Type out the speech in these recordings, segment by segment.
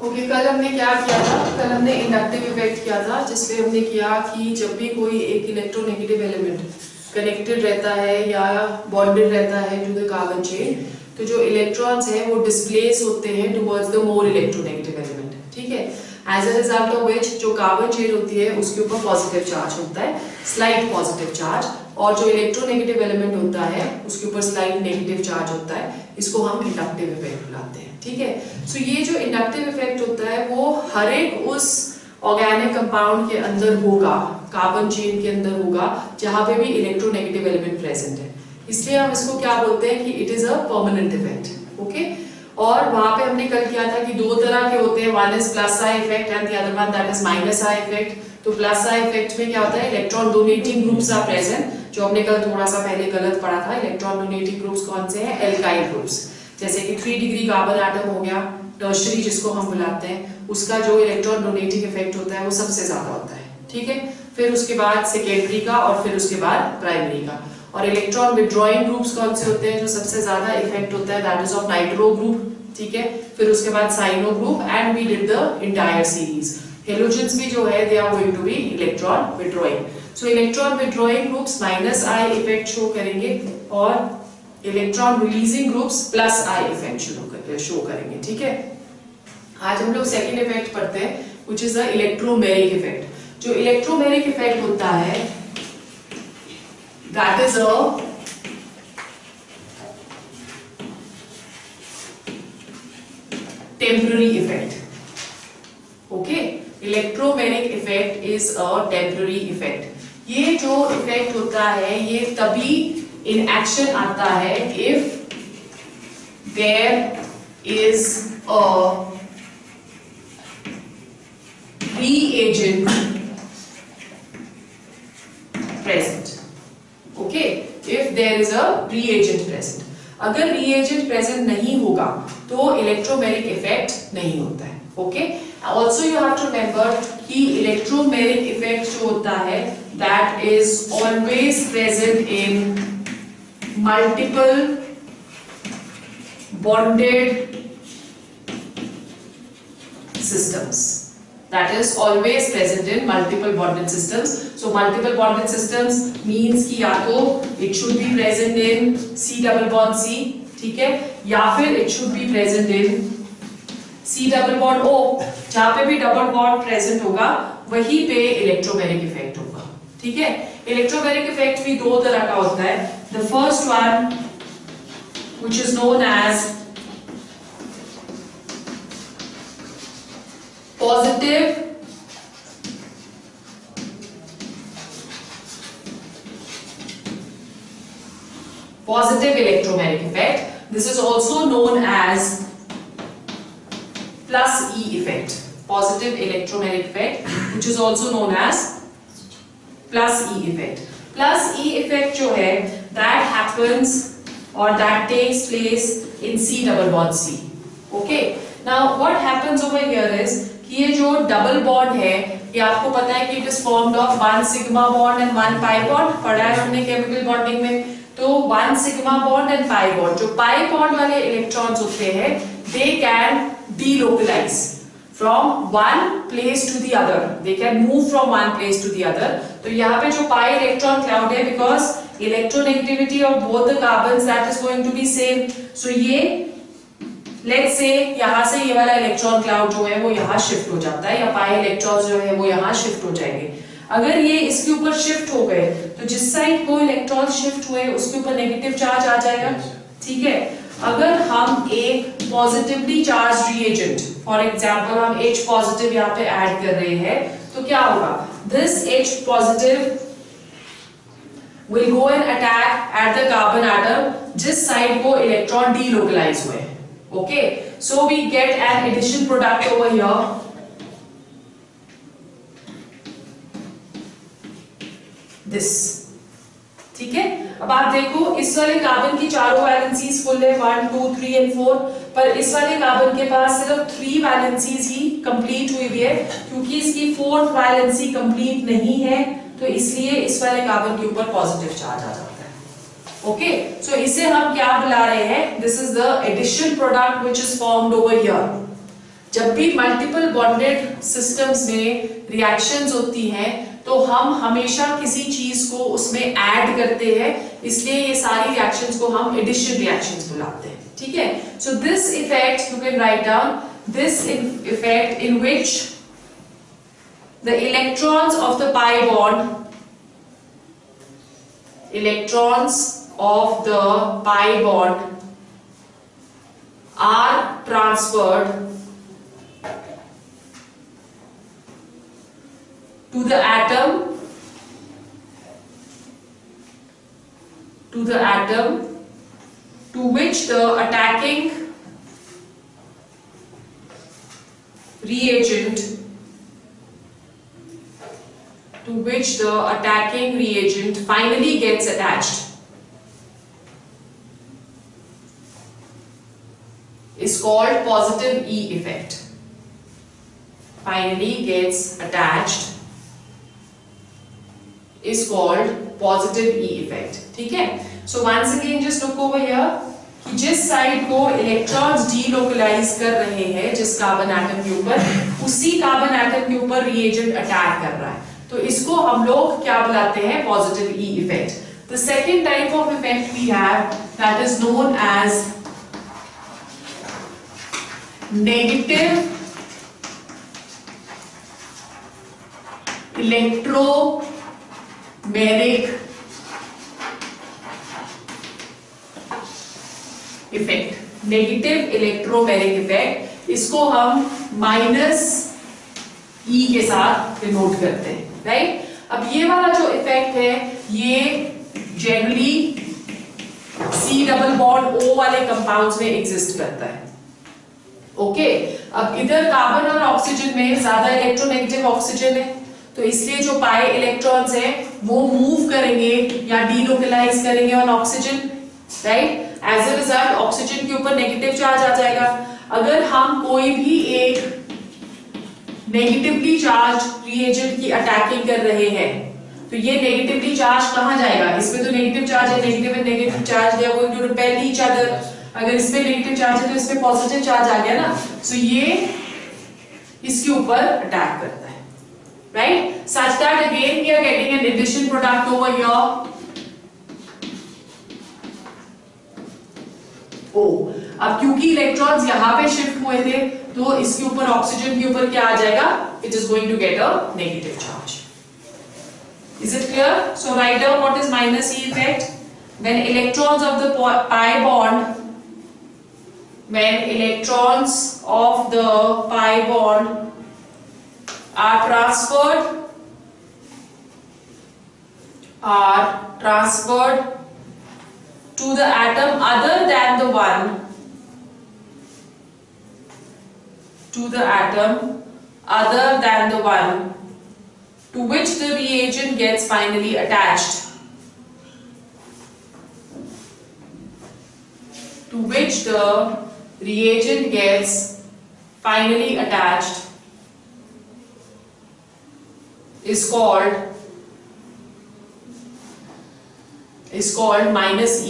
Okay, कल हमने क्या किया था? कल हमने इंडक्टिव इफेक्ट किया था, जिसमें हमने किया कि जब भी कोई एक इलेक्ट्रोनेगेटिव एलिमेंट कनेक्टेड रहता है या बॉन्डेड रहता है टू द कार्बन चेन, तो जो इलेक्ट्रॉन्स हैं वो डिस्प्लेस होते हैं towards the more electronegative element. ठीक है, as a result of which जो कार्बन चेन होती है उसके ऊपर पॉजिटिव चार्ज होता है, स्लाइट पॉजिटिव चार्ज, और जो इलेक्ट्रोनेगेटिव एलिमेंट होता है उसके ऊपर स्लाइट नेगेटिव चार्ज होता है। इसको हम इंडक्टिव इफेक्ट बुलाते हैं। ठीक है, सो ये जो इंडक्टिव इफेक्ट होता है वो हर एक उस ऑर्गेनिक कंपाउंड के अंदर होगा, कार्बन चेन के अंदर होगा जहां पे भी इलेक्ट्रोनेगेटिव एलिमेंट प्रेजेंट है। इसलिए हम इसको क्या बोलते हैं कि it is a permanent effect. Okay, और वहां पे हमने कल किया था कि दो तरह के होते हैं, one is plus I effect and the other one that is minus I effect. तो प्लस आई इफेक्ट में क्या होता है, electron donating groups are present, जो हमने कल थोड़ा सा पहले गलत पढ़ा था। इलेक्ट्रॉन डोनेटिंग ग्रुप्स कौन से हैं? एल्काइल ग्रुप्स, जैसे कि 3 डिग्री कार्बन एटम हो गया, टर्शरी जिसको हम बुलाते हैं, उसका जो इलेक्ट्रॉन डोनेटिंग इफेक्ट होता है वो सबसे ज्यादा होता है। ठीक है, फिर उसके बाद सेकेंडरी का और फिर उसके बाद प्राइमरी का। और इलेक्ट्रॉन विड्रॉइंग ग्रुप्स कौन से होते हैं जो सबसे ज्यादा इफेक्ट होता है? That is of nitro group. ठीक है, फिर उसके बाद cyano group, and we did the entire series. Halogens भी जो है they are going to be electron withdrawing. So electron withdrawing groups minus I effect show करेंगे और electron releasing groups plus I effect show करेंगे। ठीक है, आज हम लोग सेकेंड इफेक्ट पढ़ते हैं which is the electromeric effect. जो इलेक्ट्रोमेरिक इफेक्ट होता है that is a temporary effect. Okay, electromeric effect is a temporary effect. ये जो इफेक्ट होता है ये तभी इन एक्शन आता है if there is a reagent present. Okay, if there is a reagent present. अगर reagent present नहीं होगा तो इलेक्ट्रोमेरिक इफेक्ट नहीं होता है। Okay, also you have to remember कि इलेक्ट्रोमेरिक इफेक्ट जो होता है that is always present in multiple bonded systems. That is always present in multiple bonded systems. So multiple bonded systems means कि या तो it should be present in C double bond C, ठीक है, या फिर it should be present in C double bond O। जहाँ पे भी डबल बॉन्ड प्रेजेंट होगा वहीं पे इलेक्ट्रोमेरिक इफेक्ट होगा। ठीक है, इलेक्ट्रोमेरिक इफेक्ट भी दो तरह का होता है। The first one which is known as positive electromagnetic effect. This is also known as plus E effect. Positive electromagnetic effect, which is also known as plus E effect. Plus E effect जो है that happens or that takes place in C double bond C. Okay. Now what happens over here is कि ये जो double bond है ये आपको पता है कि it is formed of 1 sigma bond and 1 pi bond, पढ़ा है हमने केमिकल बॉन्डिंग में। तो 1 sigma bond and pi bond, जो पाई बॉन्ड वाले इलेक्ट्रॉन्स होते हैं they can delocalize from one place to the other, they can move from one place to the other. तो यहाँ पे जो पाई इलेक्ट्रॉन क्लाउड है because electronegativity of both the carbons that is going to be same. So ये let's से यहां से ये वाला इलेक्ट्रॉन क्लाउड जो है वो यहां शिफ्ट हो जाता है, या पाई इलेक्ट्रॉन्स जो है वो यहां शिफ्ट हो जाएंगे। अगर ये इसके ऊपर शिफ्ट हो गए तो जिस साइड को इलेक्ट्रॉन शिफ्ट हुए उसके ऊपर नेगेटिव चार्ज आ जाएगा। ठीक है, अगर हम एक positively charge reagent, for example हम H पॉजिटिव यहाँ पे ऐड कर रहे हैं, तो क्या होगा? This H positive will go and attack at the carbon atom जिस साइड को इलेक्ट्रॉन डीलोकलाइज हुए। Okay, so we get an addition product over here. This, ठीक है। अब आप देखो इस वाले कार्बन की चारों वैलेंसीज फुल है 1, 2, 3 एंड 4, पर इस वाले कार्बन के पास सिर्फ 3 वैलेंसीज ही कंप्लीट हुई है, क्योंकि इसकी 4th वैलेंसी कंप्लीट नहीं है, तो इसलिए इस वाले कार्बन के ऊपर पॉजिटिव चार्ज आ जाता है। ओके, सो इसे हम क्या बुला रहे हैं? This is the addition product which is formed over here. जब भी मल्टीपल बॉन्डेड सिस्टम्स में रिएक्शंस होती हैं तो हम हमेशा किसी चीज को उसमें ऐड करते हैं, इसलिए ये सारी रिएक्शंस को हम एडिशन रिएक्शंस बुलाते हैं, ठीक है। So this effect you can write down, this effect in which the electrons of the pi bond, electrons of the pi bond are transferred to the atom to which the attacking reagent finally gets attached is called positive E effect. Finally gets attached is called positive E effect. ठीक है? So once again just look over here कि जिस side को electrons delocalise कर रहे हैं जिस carbon atom के ऊपर, उसी कार्बन एटम के ऊपर रिएजेंट अटैक कर रहा है, तो इसको हम लोग क्या बुलाते हैं? Positive E effect. The second type of effect we have that is known as negative electromeric effect. Negative electromeric effect, इसको हम माइनस ई के साथ डिनोट करते हैं, राइट. अब ये वाला जो इफेक्ट है ये generally C double bond O वाले कंपाउंड्स में एग्जिस्ट करता है. ओके, अब इधर कार्बन और ऑक्सीजन में ज्यादा इलेक्ट्रोनेगेटिव ऑक्सीजन है, तो इसलिए जो पाई इलेक्ट्रॉन्स हैं वो मूव करेंगे या डीलोकलाइज करेंगे on oxygen, right. As a result oxygen के ऊपर नेगेटिव चार्ज आ जाएगा. अगर हम कोई भी एक नेगेटिवली चार्ज रिएजेंट की अटैकिंग कर रहे हैं तो ये नेगेटिवली चार्ज कहां जाएगा? इसमें तो नेगेटिव चार्ज है, negative and negative charge they are going to repel each other. अगर इसमें नेगेटिव चार्ज है तो इसमें पॉजिटिव चार्ज आ गया ना, सो ये इसके ऊपर अटैक करता है, right. Such that again we are getting an addition product over here. Oh, अब क्योंकि इलेक्ट्रॉन्स यहां पे शिफ्ट हुए थे तो इसके ऊपर ऑक्सीजन के ऊपर क्या आ जाएगा? It is going to get a negative charge. Is it clear? So write down what is minus E effect. When electrons of the pi bond are transferred to the atom other than the one to which the reagent gets finally attached, is called minus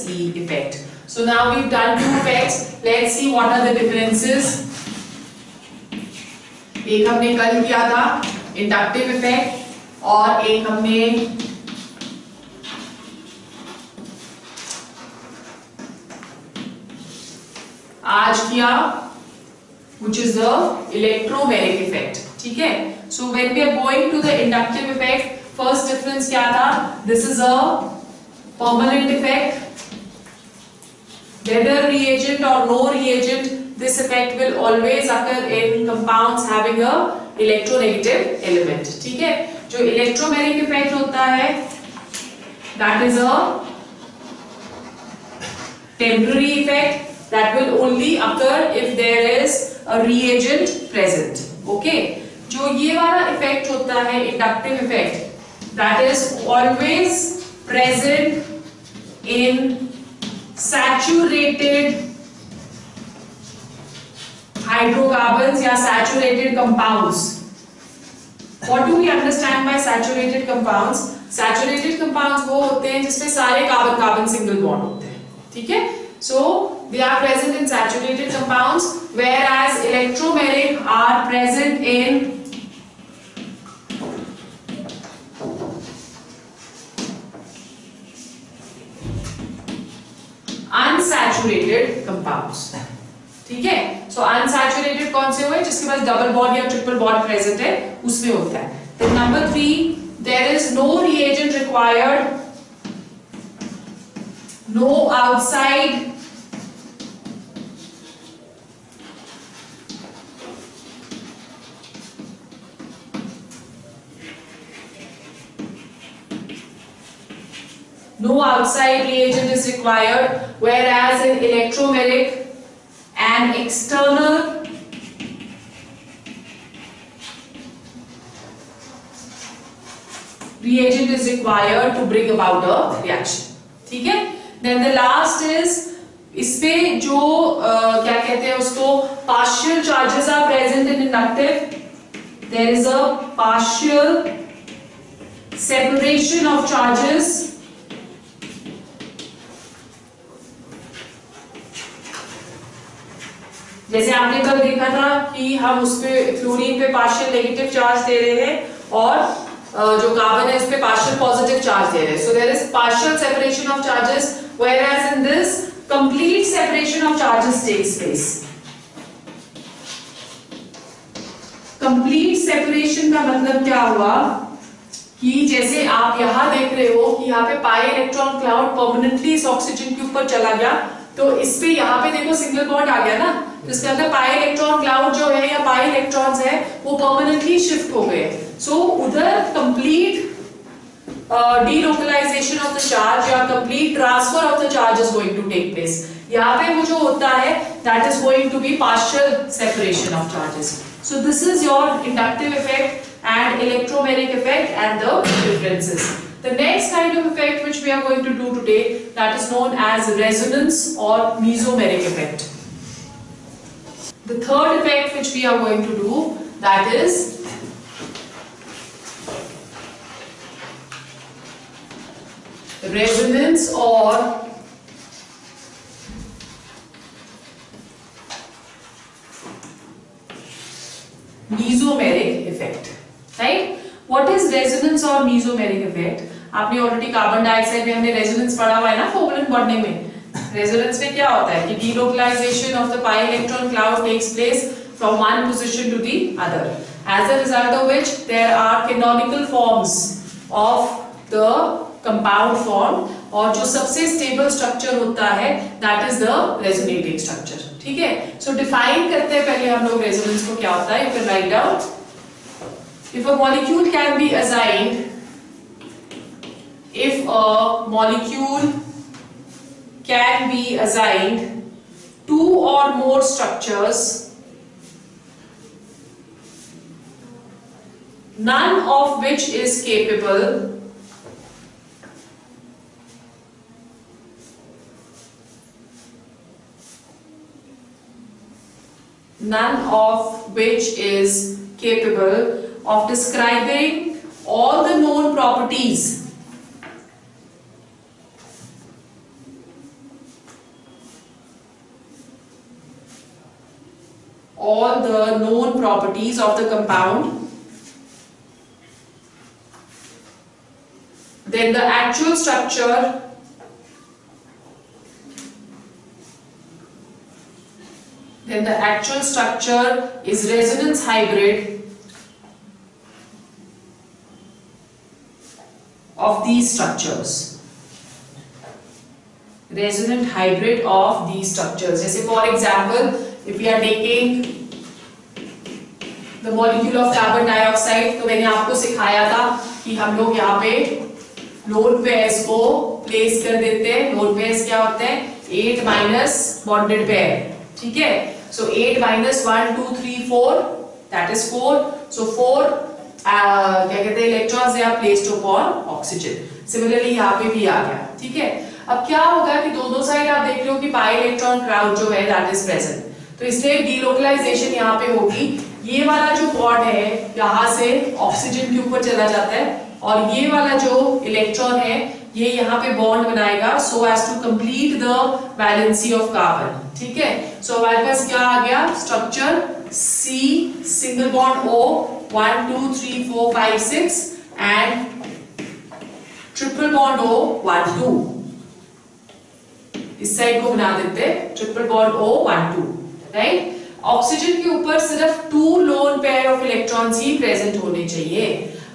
E effect. So now we've done two effects. Let's see what are the differences. एक हमने कल किया था inductive effect और एक हमने आज किया which is the electromagnetic effect. ठीक है. So when we are going to the inductive effect, first difference क्या था? This is a permanent effect. Whether reagent or no reagent, this effect will always occur in compounds having a electronegative element. ठीक है. जो electromagnetic effect होता है, that is a temporary effect that will only occur if there is a reagent present. Okay. जो ये वाला effect होता है inductive effect, that is always present in saturated hydrocarbons या saturated compounds. What do we understand by saturated compounds? Saturated compounds वो होते हैं जिसमें सारे कार्बन कार्बन सिंगल बॉन्ड होते हैं. ठीक है. So they are present in saturated compounds, whereas electromeric are present in unsaturated compounds. ठीक है, so unsaturated कौन से हुए? जिसके पास डबल बॉन्ड या ट्रिपल बॉन्ड प्रेजेंट है उसमें होता है. Then number 3, there is no reagent required, no outside reagent is required, whereas in electromeric an external reagent is required to bring about a reaction. ठीक है. Then the last is, इसपे जो क्या कहते हैं उसको, partial charges are present in inductive. There is a partial separation of charges. जैसे आपने कल देखा था कि हम उसपे क्लोरीन पे पार्शियल नेगेटिव चार्ज दे रहे हैं और जो कार्बन है उस पे पार्शियल पॉजिटिव चार्ज दे रहे हैं. So there is partial separation of charges, whereas in this complete separation of charges takes place. Complete separation का मतलब क्या हुआ कि जैसे आप यहां देख रहे हो कि यहाँ पे पाई इलेक्ट्रॉन क्लाउड परमानेंटली इस ऑक्सीजन के ऊपर चला गया, तो इस पे यहाँ पे देखो सिंगल बॉन्ड आ गया ना, जिसके अंदर पाई इलेक्ट्रॉन क्लाउड जो है या पाई इलेक्ट्रॉन्स है वो परमानेंटली शिफ्ट हो गए. सो उधर complete delocalization of the charge या complete transfer of the charge is going to take place. यहाँ पे वो जो होता है that is going to be partial separation of charges. So this is your inductive effect and electromeric effect and the differences. The next kind of effect which we are going to do today, that is known as resonance or mesomeric effect. The third effect which we are going to do, that is resonance or mesomeric effect. Right? What is resonance or mesomeric effect? आपने already carbon dioxide में हमने resonance पढ़ा हुआ है ना covalent bonding में. Resonance में क्या होता है कि delocalisation of the pi electron cloud takes place from one position to the other, as a result of which there are canonical forms of the compound form, और जो सबसे स्टेबल स्ट्रक्चर होता है that is the resonating structure. ठीक है. सो define करते हैं पहले हम लोग रेजोनेंस को क्या होता है. You can write down. If a molecule can be assigned, if a molecule can be assigned two or more structures, none of which is capable of describing all the known properties of the compound, then the actual structure is resonance hybrid of these structures. Resonant hybrid of these structures. जैसे for example, if we are taking the molecule of carbon dioxide, तो मैंने आपको सिखाया था कि हम लोग यहाँ पे लोन पेयर्स को प्लेस कर देते हैं. लोन पेयर्स क्या होते हैं? 8 माइनस बॉन्डेड पेयर. ठीक है. So 8 minus 1, 2, 3, 4, that is 4. So 4 क्या कहते हैं electrons they are placed upon oxygen. Similarly यहाँ पे भी आ गया. ठीक है. अब क्या होगा कि दोनों साइड आप देख रहे हो कि पाई इलेक्ट्रॉन क्लाउड जो है दैट इज प्रेजेंट, तो इसलिए डीलोकलाइजेशन यहाँ पे होगी. ये वाला जो बॉन्ड है यहाँ से ऑक्सीजन के ऊपर चला जाता है और ये वाला जो इलेक्ट्रॉन है ये यहाँ पे बॉन्ड बनाएगा so as to complete the valency of carbon. ठीक है, सो हमारे पास क्या आ गया structure C single bond O 1 2 3 4 5 6 and triple bond O 1 2। इस साइड को बना देते triple bond O 1 2, right. Oxygen के ऊपर सिर्फ 2 लोन पेयर ऑफ इलेक्ट्रॉन्स ही प्रेजेंट होने चाहिए।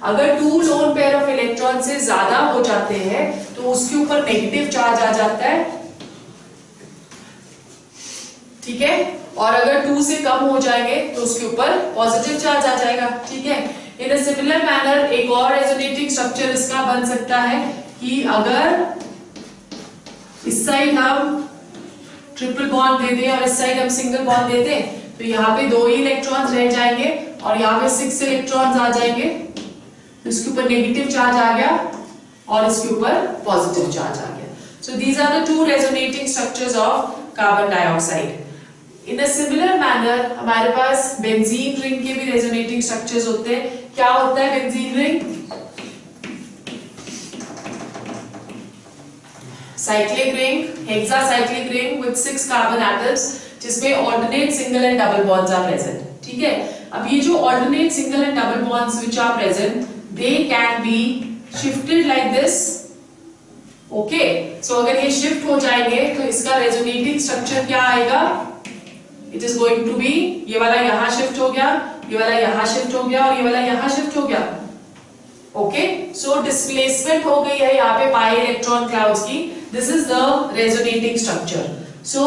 अगर 2 लोन पेयर ऑफ इलेक्ट्रॉन से ज्यादा हो जाते हैं तो उसके ऊपर नेगेटिव चार्ज आ जाता है। ठीक है, और अगर 2 से कम हो जाएंगे तो उसके ऊपर पॉजिटिव चार्ज आ जाएगा। ठीक है, इन अ सिमिलर मैनर एक और रेजोनेटिंग स्ट्रक्चर इसका बन सकता है कि अगर इस साइड हम ट्रिपल बॉन्ड दे दें और इस साइड हम सिंगल बॉन्ड दे दें तो यहाँ पे 2 ही इलेक्ट्रॉन्स रह जाएंगे और यहाँ पे 6 इलेक्ट्रॉन्स आ जाएंगे। तो इसके ऊपर नेगेटिव चार्ज आ गया और इसके ऊपर पॉजिटिव चार्ज आ गया। So these are the 2 resonating structures of carbon dioxide. In a similar manner हमारे पास बेंजीन रिंग के भी रेजोनेटिंग स्ट्रक्चर्स होते हैं। क्या होता है benzene ring? Cyclic ring, hexacyclic ring with 6 carbon atoms जिसमें alternate single and double bonds are present. ठीक है, अब ये जो alternate single and double bonds which are present they can be shifted like this। okay, so अगर ये shift हो जाएंगे तो इसका रेजोनेटिंग स्ट्रक्चर क्या आएगा? It is going to be, ये वाला यहां शिफ्ट हो गया, ये वाला यहां शिफ्ट हो गया और ये वाला यहां शिफ्ट हो गया। ओके, सो डिस्प्लेसमेंट हो गई है यहाँ पे पाई इलेक्ट्रॉन क्लाउड्स की। This is the resonating structure. So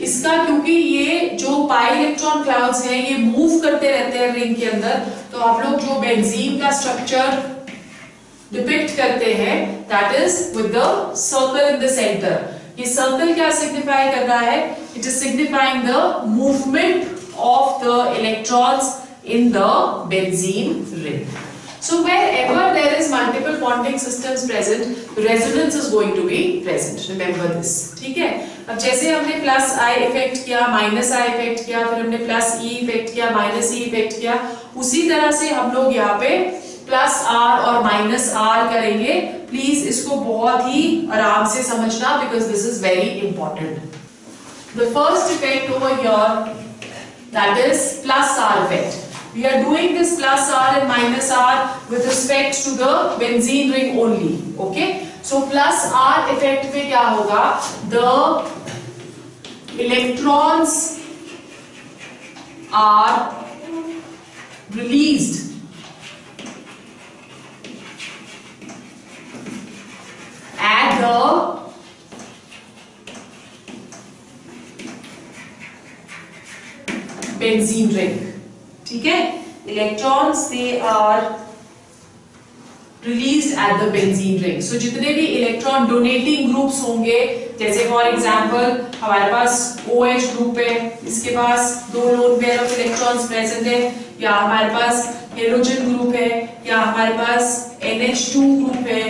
इसका क्योंकि ये जो पाई इलेक्ट्रॉन क्लाउड्स हैं ये मूव करते रहते हैं रिंग के अंदर, तो आप लोग जो बेंजीन का स्ट्रक्चर डिपिक्ट करते हैं that is with the circle in the centre. ये सर्कल क्या सिग्निफाई कर रहा है? It is signifying the movement of the electrons in the benzene ring. So wherever there is multiple bonding systems present, resonance is going to be present. Remember this. ठीक है? अब जैसे हमने प्लस I इफेक्ट किया, minus I effect किया, फिर हमने plus E effect किया, माइनस E इफेक्ट किया, उसी तरह से हम लोग यहाँ पे प्लस R और माइनस R करेंगे। प्लीज इसको बहुत ही आराम से समझना because this is very important. The first effect over here that is plus R effect. We are doing this plus R and minus R with respect to the benzene ring only. Okay, so plus R effect में क्या होगा? The electrons are released at the benzene ring. ठीक है, electrons they are released at the benzene ring. So जितने भी electron donating groups होंगे, जैसे for example हमारे पास OH ग्रुप है, इसके पास 2 lone pair of electrons present है, या हमारे पास हेलोजन ग्रुप है, या हमारे पास NH2 ग्रुप है,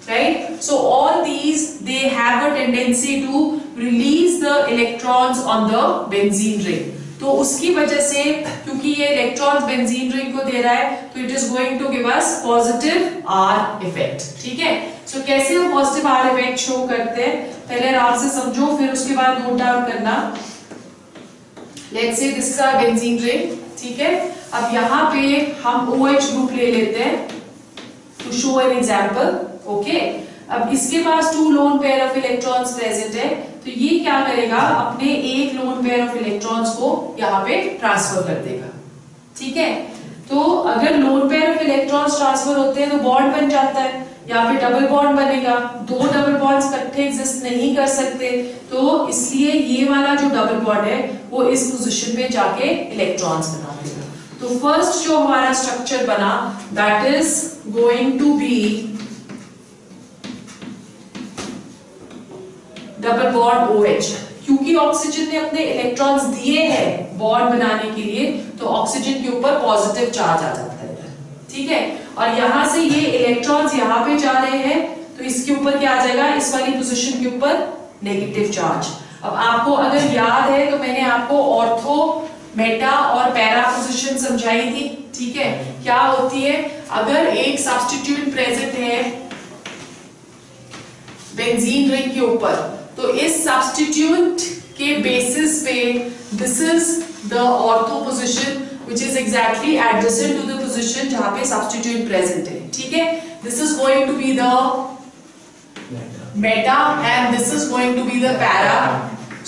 right. So all these they have a tendency to release the electrons on the benzene ring. तो उसकी वजह से क्योंकि ये इलेक्ट्रॉन्स बेंजीन रिंग को दे रहा है तो it is going to give us positive R effect. ठीक है, सो कैसे हम पॉजिटिव आर इफेक्ट शो करते हैं पहले आराम से समझो, फिर उसके बाद नोट डाउन करना। Let's say this is our benzene ring. ठीक है, अब यहाँ पे हम OH ग्रुप ले लेते हैं to show an example. Okay, अब इसके पास 2 lone pair of electrons present है, तो ये क्या करेगा? अपने एक लोन पेयर ऑफ इलेक्ट्रॉन्स को यहाँ पे ट्रांसफर कर देगा। ठीक है, तो अगर loan pair of electrons transfer होते हैं तो बॉन्ड बन जाता है, यहाँ पे डबल बॉन्ड बनेगा। 2 डबल बॉन्ड्स इकट्ठे एग्जिस्ट नहीं कर सकते, तो इसलिए ये वाला जो डबल बॉन्ड है वो इस पोजीशन पे जाके इलेक्ट्रॉन्स बना देगा। तो फर्स्ट जो हमारा स्ट्रक्चर बना that is going to be double bond OH। क्योंकि ऑक्सीजन ने अपने इलेक्ट्रॉन्स दिए हैं बॉन्ड बनाने के लिए, तो ऑक्सीजन के ऊपर पॉजिटिव चार्ज आ जाता है। ठीक है, और यहां से ये इलेक्ट्रॉन्स यहाँ पे जा रहे हैं तो इसके ऊपर क्या आ जाएगा? इस वाली पोजीशन के ऊपर नेगेटिव चार्ज। अब आपको अगर याद है तो मैंने आपको ऑर्थो, मेटा और पैरा पोजीशन समझाई थी। ठीक है, क्या होती है? अगर एक सब्स्टिट्यूएंट प्रेजेंट है बेंजीन रिंग के ऊपर, तो इस सब्स्टिट्यूट के बेसिस पे this is the ortho position which is exactly adjacent to the position जहां पे substituent present है, ठीक है। This is going to be the meta and this is going to be the para.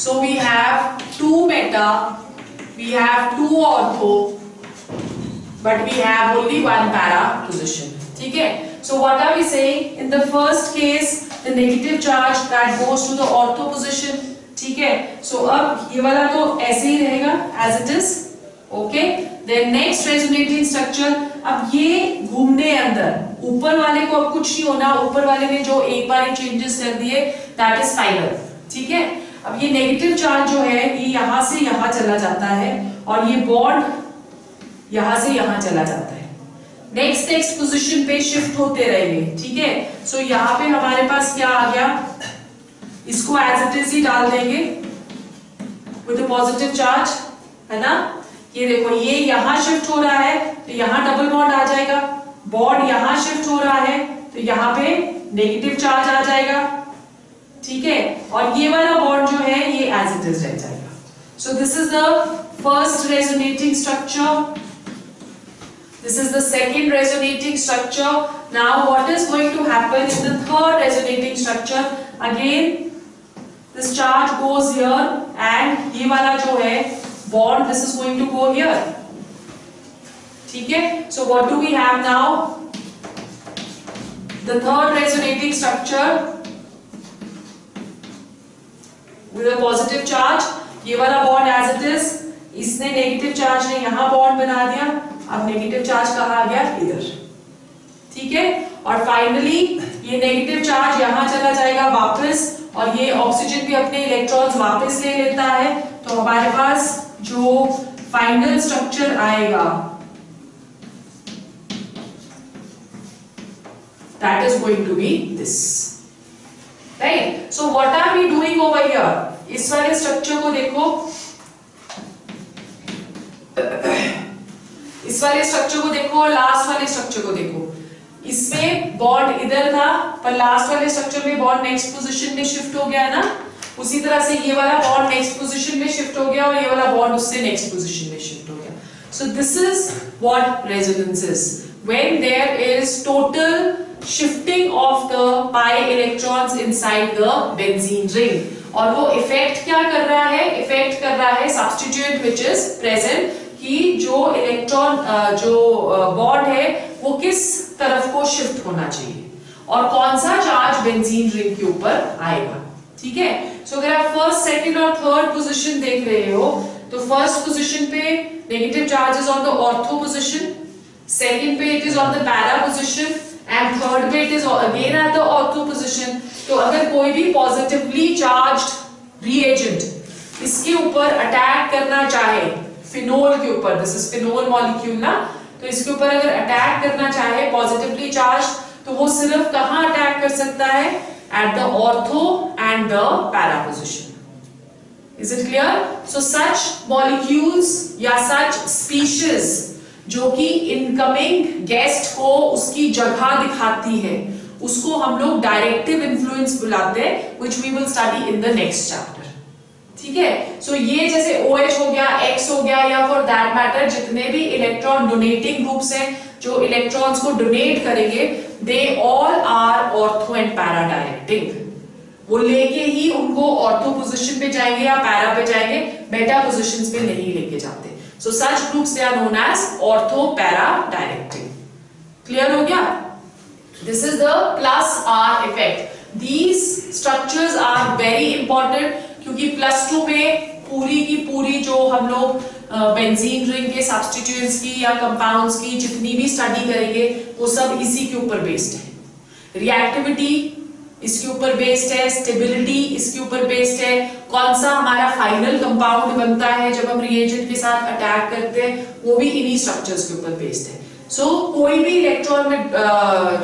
So we have two meta, we have two ortho, but we have only one para position, ठीक है। So what are we saying? In the first case, the negative charge that goes to the ortho position, ठीक है। So अब ये वाला तो ऐसे ही रहेगा as it is, okay। Then next resonating structure, अब ये घूमने अंदर ऊपर वाले को अब कुछ नहीं होना, ऊपर वाले ने जो एक बार ही चेंजेस कर दिए that is final, ठीक है। अब ये नेगेटिव चार्ज जो है ये यहां से यहां चला जाता है और ये बॉन्ड यहां से यहां चला जाता है, नेक्स्ट पोजीशन पे शिफ्ट होते रहेंगे, ठीक है। सो यहाँ पे हमारे पास क्या आ गया, इसको एज इट इज ही डाल देंगे विद पॉजिटिव चार्ज, है ना। ये देखो ये यहां शिफ्ट हो रहा है तो यहां डबल बॉन्ड आ जाएगा, बॉन्ड यहां शिफ्ट हो रहा है तो यहां पे नेगेटिव चार्ज आ जाएगा, ठीक है। और ये वाला बॉन्ड जो है ये एज इट इज रह जाएगा। सो this is the first resonating structure, this is the second resonating structure. Now what is going to happen in the third resonating structure? Again this charge goes here and ये वाला जो है bond this is going to go here, ठीक है। So what do we have now? The third resonating structure with a positive charge, ये वाला bond as it is, इसने negative charge ने यहां बॉन्ड बना दिया, अब नेगेटिव चार्ज कहाँ आ गया, इधर, ठीक है। और फाइनली ये नेगेटिव चार्ज यहां चला जाएगा वापस और ये ऑक्सीजन भी अपने इलेक्ट्रॉन्स वापस ले लेता है, तो हमारे पास जो फाइनल स्ट्रक्चर आएगा that is going to be this, right? So what are we doing over here? इस वाले स्ट्रक्चर को देखो, इस वाले स्ट्रक्चर को देखो और लास्ट वाले स्ट्रक्चर को देखो। इसमें बॉन्ड इधर था पर लास्ट वाले स्ट्रक्चर में बॉन्ड नेक्स्ट पोजीशन में शिफ्ट हो गया है ना, उसी तरह से ये वाला बॉन्ड नेक्स्ट पोजीशन में शिफ्ट हो गया और ये वाला बॉन्ड उससे नेक्स्ट पोजीशन में शिफ्ट हो गया। So this is what resonance is, when there is total shifting of the pi electrons inside the benzene ring. और वो इफेक्ट क्या कर रहा है, इफेक्ट कर रहा है सब्स्टिट्यूएंट व्हिच इज प्रेजेंट, कि जो इलेक्ट्रॉन जो बॉन्ड है वो किस तरफ को शिफ्ट होना चाहिए और कौन सा चार्ज बेंजीन रिंग के ऊपर आएगा, ठीक है। सो अगर आप फर्स्ट सेकंड और थर्ड पोजीशन देख रहे हो तो फर्स्ट पोजीशन पे negative charge is on the ortho position, second पे it is on the para position and third पे it is again at the ortho position. तो अगर कोई भी पॉजिटिवली चार्ज्ड रिएजेंट इसके ऊपर अटैक करना चाहे, फिनोल के ऊपर, दिस इज फिनोल मॉलिक्यूल ना, तो इसके ऊपर अगर अटैक करना चाहे पॉजिटिवली चार्ज तो वो सिर्फ कहां अटैक कर सकता है, eight the ortho and the para position. Is it clear? So such molecules या सच स्पीशीज जो कि इनकमिंग गेस्ट को उसकी जगह दिखाती है उसको हम लोग डायरेक्टिव इन्फ्लुएंस बुलाते हैं, which we will study in the next chapter, ठीक है। सो ये जैसे OH हो गया, X हो गया, या फॉर दैट मैटर जितने भी इलेक्ट्रॉन डोनेटिंग ग्रुप्स हैं जो इलेक्ट्रॉन्स को डोनेट करेंगे, they all are ortho and para directing. वो लेके ही उनको ऑर्थो पोजीशन पे जाएंगे या पैरा पे जाएंगे, बेटा पोजीशंस पे नहीं लेके जाते। So such groups they are known as ortho para directing. Clear हो गया? This is the plus R effect. These structures are very important क्योंकि +2 में पूरी की पूरी जो हम लोग बेंजीन रिंग के सब्स्टिट्यूएंट्स की या कंपाउंड्स की जितनी भी स्टडी करेंगे वो सब इसी के ऊपर बेस्ड है। रिएक्टिविटी इसके ऊपर बेस्ड है, स्टेबिलिटी इसके ऊपर बेस्ड है, कौन सा हमारा फाइनल कंपाउंड बनता है जब हम रिएजेंट के साथ अटैक करते हैं वो भी इन्हीं स्ट्रक्चर्स के ऊपर बेस्ड है। सो कोई भी इलेक्ट्रॉन में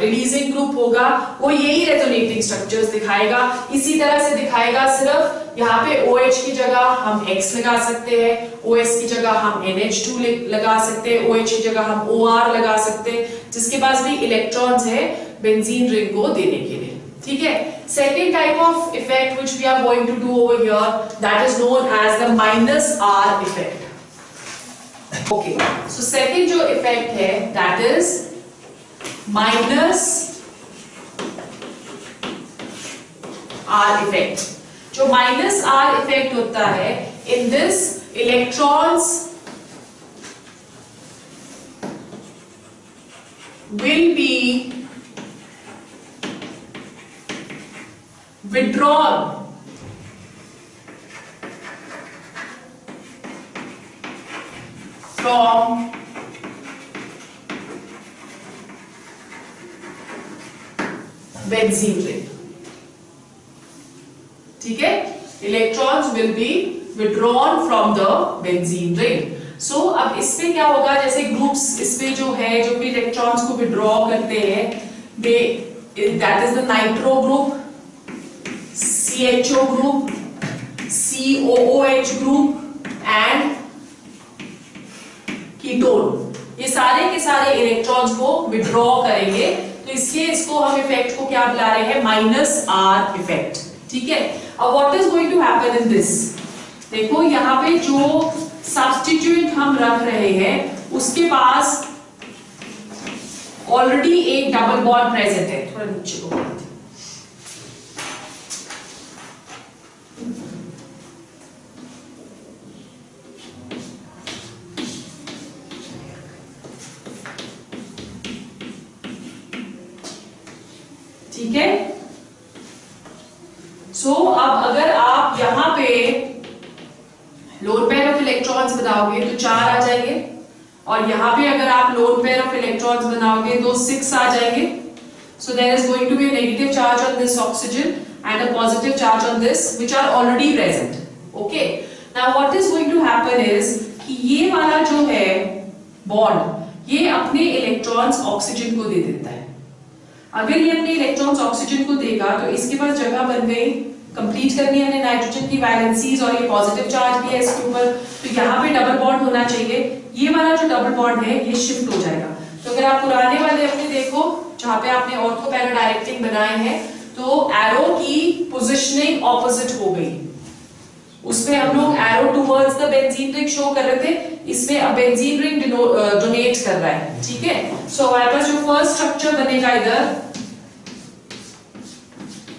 रिलीजिंग ग्रुप होगा वो यही रेजोनेटिंग स्ट्रक्चर्स दिखाएगा, इसी तरह से दिखाएगा। सिर्फ यहाँ पे OH की जगह हम X लगा सकते हैं, OS की जगह हम NH2 लगा सकते हैं, OH की जगह हम OR लगा सकते हैं, जिसके पास भी इलेक्ट्रॉन्स है बेंजीन रिंग को देने के लिए, ठीक है. Second type of effect which we are going to do over here, that is known as the minus R effect. Okay, so second जो इफेक्ट है that is minus R effect. जो minus R effect होता है, in this electrons will be withdrawn from benzene ring. ठीक है, electrons will be withdrawn from the benzene ring. So अब इसमें क्या होगा, जैसे ग्रुप्स इसमें जो है, जो भी इलेक्ट्रॉन्स को विड्रॉ करते हैं, that is the nitro group, CHO group, COOH group and ketone. ये सारे के सारे इलेक्ट्रॉन्स को विड्रॉ करेंगे, तो इसलिए इसको हम इफेक्ट को क्या बुला रहे हैं, माइनस आर इफेक्ट. ठीक है. अब what is going to happen in this, देखो यहाँ पे जो सब्स्टिट्यूट हम रख रहे हैं उसके पास ऑलरेडी एक डबल बॉन्ड प्रेजेंट है. थोड़ा नीचे को ठीक है. सो अब अगर आप यहां पे लोन पेयर ऑफ इलेक्ट्रॉन्स बनाओगे तो 4 आ जाएंगे, और यहां पे अगर आप लोन पेयर ऑफ इलेक्ट्रॉन्स बनाओगे तो 6 आ जाएंगे. So there is going to be a negative charge on this oxygen and a positive charge on this which are already present. Okay, now what is going to happen is कि ये वाला जो है bond, ये अपने electrons oxygen को दे देता है. अगर ये अपने इलेक्ट्रॉन्स ऑक्सीजन को देगा तो इसके पास जगह बन गई, कंप्लीट करनी है नाइट्रोजन की वैलेंसीज, और ये पॉजिटिव चार्ज भी है इसके ऊपर, तो यहाँ पे डबल बॉन्ड होना चाहिए. ये वाला जो डबल बॉन्ड है ये शिफ्ट हो जाएगा. तो अगर आप पुराने वाले अपने देखो जहाँ पे आपने ऑर्थो पैरा डायरेक्टिंग बनाए हैं, तो एरो की पोजिशनिंग ऑपोजिट हो गई. उसमें हम लोग arrow towards the benzene ring show कर रहे थे, इसमें अब बेंजीन रिंग डोनेट कर रहा है. ठीक है. सो हमारे पास जो फर्स्ट स्ट्रक्चर बनेगा इधर,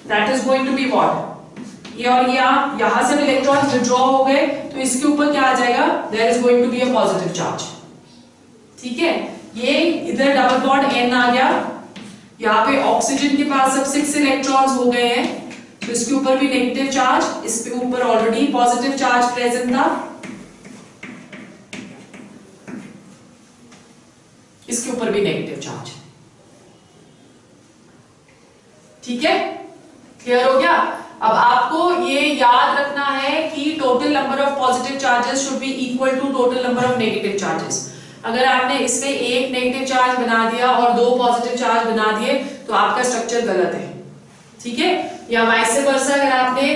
that is going to be what, ये और यहां से इलेक्ट्रॉन्स विड्रॉ हो गए, तो इसके ऊपर क्या आ जाएगा, there is going to be a positive charge. ठीक है. ये इधर डबल बॉन्ड N आ गया, यहाँ पे ऑक्सीजन के पास अब 6 इलेक्ट्रॉन्स हो गए हैं, तो इसके ऊपर भी नेगेटिव चार्ज, इसके ऊपर ऑलरेडी पॉजिटिव चार्ज प्रेजेंट था, इसके ऊपर भी नेगेटिव चार्ज. ठीक है, क्लियर हो गया. अब आपको ये याद रखना है कि total number of positive charges should be equal to total number of negative charges. अगर आपने इसमें एक नेगेटिव चार्ज बना दिया और 2 पॉजिटिव चार्ज बना दिए तो आपका स्ट्रक्चर गलत है. ठीक है. या वाइस वर्सा, अगर आपने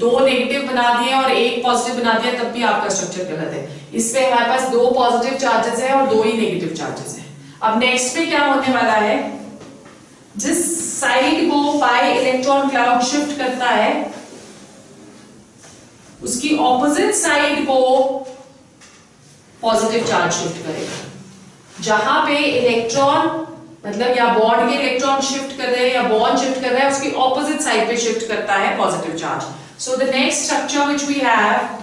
2 नेगेटिव बना दिए और 1 पॉजिटिव बना दिया तब भी आपका स्ट्रक्चर गलत है. इसमें हमारे पास 2 पॉजिटिव चार्जेस है और 2 ही नेगेटिव चार्जेस है. अब नेक्स्ट पे क्या होने वाला है, जिस साइड को पाई इलेक्ट्रॉन क्लाउड शिफ्ट करता है उसकी ऑपोजिट साइड को पॉजिटिव चार्ज शिफ्ट करेगा. जहां पे इलेक्ट्रॉन मतलब या बॉन्ड के इलेक्ट्रॉन शिफ्ट कर रहे हैं या बॉन्ड शिफ्ट कर रहा है, उसकी ऑपोजिट साइड पे शिफ्ट करता है positive charge. So the next structure which we have,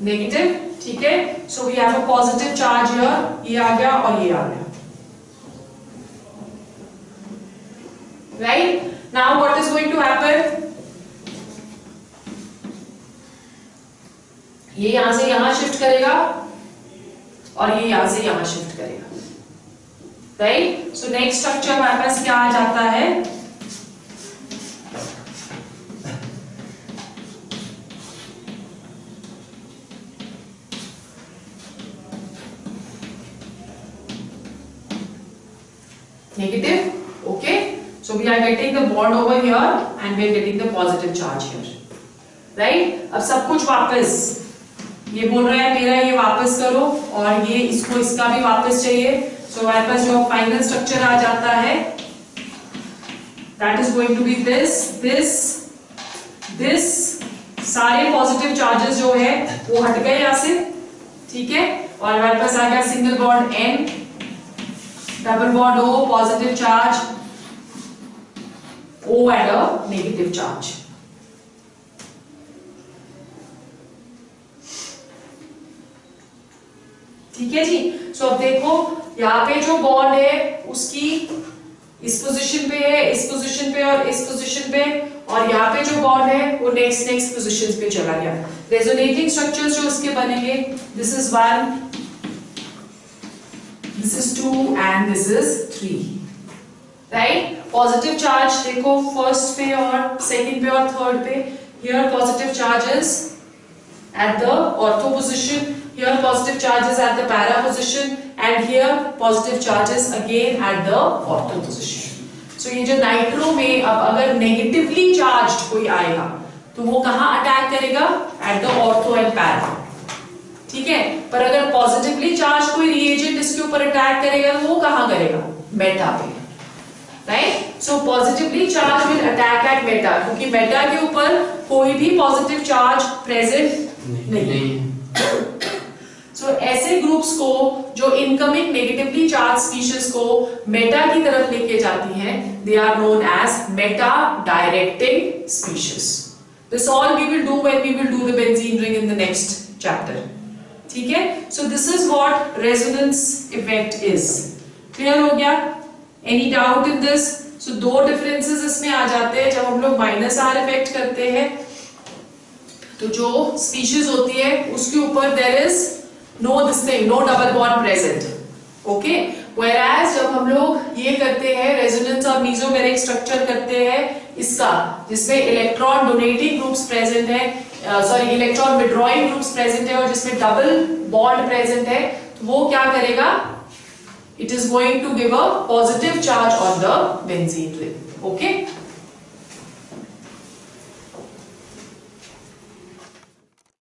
negative. ठीक है. So we have a positive charge here, ये आ गया और ये आ गया. Right. Now what is going to happen, ये यहां से यहां शिफ्ट करेगा और ये यहां से यहां शिफ्ट करेगा. राइट. सो नेक्स्ट स्ट्रक्चर हमारे पास क्या आ जाता है, negative. Okay, so we are getting the bond over here and we are getting the positive charge here. Right. अब सब कुछ वापस, ये बोल रहा है मेरा ये वापस करो और ये इसको इसका भी वापस चाहिए। सो हमारे पास जो फाइनल स्ट्रक्चर आ जाता है that is going to be this सारे पॉजिटिव चार्जेस जो है वो हट गए यहां से, ठीक है। और हमारे पास आ गया single bond N, double bond O, positive charge, O at a negative charge. ठीक है जी। सो अब देखो यहाँ पे जो बॉन्ड है उसकी इस पोजीशन पे है, इस पोजीशन पे और इस पोजीशन पे, और यहाँ पे जो बॉन्ड है वो नेक्स्ट पोजीशन पे चला गया। रेजोनेटिंग स्ट्रक्चर्स जो उसके बनेंगे, this is 1, this is 2 and this is 3, right. Positive charge देखो फर्स्ट पे और सेकंड पे और थर्ड पे, here positive charges at the ortho position, here positive charges at the para position, and here positive charges again at the ortho position. So ये जो nitro में अब अगर नेगेटिवली चार्ज्ड कोई आएगा तो वो कहाँ अटैक करेगा? Eight the ortho and para, ठीक है। पर अगर पॉजिटिवली चार्ज कोई रिएजेंट इसके ऊपर अटैक करेगा तो वो कहाँ करेगा? मेटा पे, right. So positively charge will attack eight Meta, क्योंकि मेटा के ऊपर कोई भी पॉजिटिव चार्ज प्रेजेंट नहीं। सो ऐसे ग्रुप्स को जो इनकमिंग नेगेटिवली चार्ज स्पीशीज को मेटा की तरफ लेके जाती हैं, they are known as meta directing species. This all we will do when we will do the benzene ring in the next chapter, ठीक है। So this is what resonance effect is. Clear हो गया? Any doubt in this? So दो differences इसमें आ जाते हैं। जब हम लोग माइनस आर इफेक्ट करते हैं तो जो स्पीशीज होती है उसके ऊपर there is no this thing, no double bond present, okay. Whereas जब हम लोग ये करते हैं रेजोनेंस और मेसोमेरिक स्ट्रक्चर करते हैं इसका, जिसमें इलेक्ट्रॉन डोनेटिंग ग्रुप्स प्रेजेंट है, sorry electron withdrawing groups present है और जिसमें डबल बॉन्ड प्रेजेंट है, तो वो क्या करेगा? It is going to give a positive charge on the benzene ring, okay.